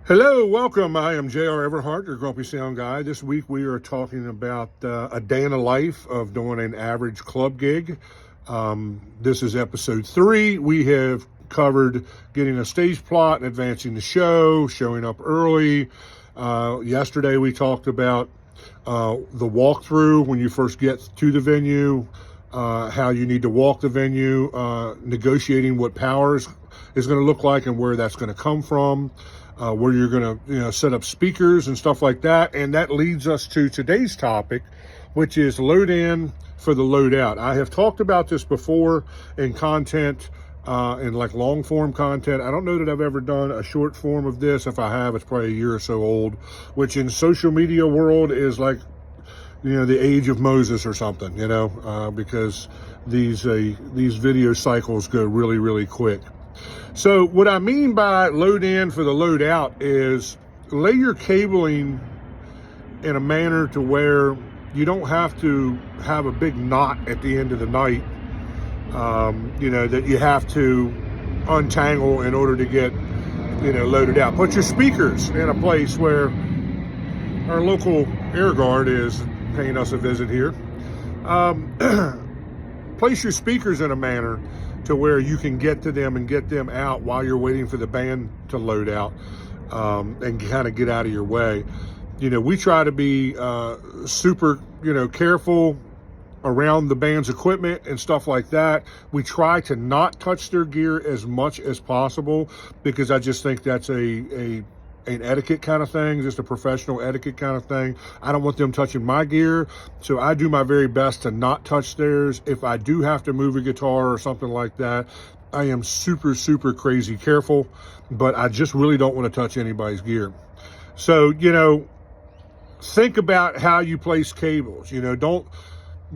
Hello, welcome. I am J.R. Everhart, your Grumpy Sound Guy. This week we are talking about a day in the life of doing an average club gig. This is episode 3. We have covered getting a stage plot and advancing the show, showing up early. Yesterday we talked about the walkthrough when you first get to the venue, how you need to walk the venue, negotiating what power is going to look like and where that's going to come from. Where you're going to set up speakers and stuff like that. And that leads us to today's topic, which is load in for the load out. I have talked about this before in content, in like long form content. I don't know that I've ever done a short form of this. If I have, it's probably a year or so old, which in social media world is like, the age of Moses or something, because these video cycles go really, really quick. So what I mean by load in for the load out is lay your cabling in a manner to where you don't have to have a big knot at the end of the night, that you have to untangle in order to get, loaded out. Put your speakers in a place where our local air guard is paying us a visit here. Place your speakers in a manner to where you can get to them and get them out while you're waiting for the band to load out, and kind of get out of your way. We try to be super, careful around the band's equipment and stuff like that. We try to not touch their gear as much as possible because I just think that's an etiquette kind of thing, just a professional etiquette kind of thing. I don't want them touching my gear, so I do my very best to not touch theirs. If I do have to move a guitar or something like that, I am super, super crazy careful, but I just really don't want to touch anybody's gear. So, think about how you place cables.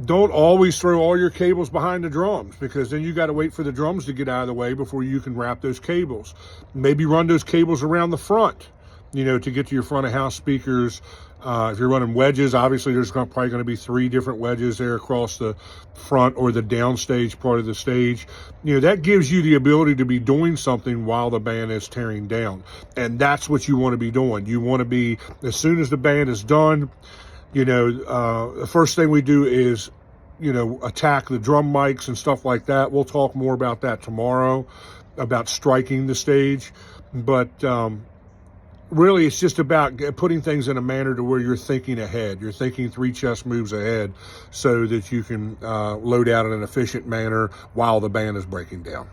Don't always throw all your cables behind the drums, because then you got to wait for the drums to get out of the way before you can wrap those cables. Maybe run those cables around the front, to get to your front of house speakers. If you're running wedges, obviously there's probably going to be 3 different wedges there across the front or the downstage part of the stage. That gives you the ability to be doing something while the band is tearing down. And that's what you want to be doing. You want to be, as soon as the band is done, the first thing we do is, attack the drum mics and stuff like that. We'll talk more about that tomorrow, about striking the stage. But really, it's just about putting things in a manner to where you're thinking ahead. You're thinking 3 chess moves ahead so that you can load out in an efficient manner while the band is breaking down.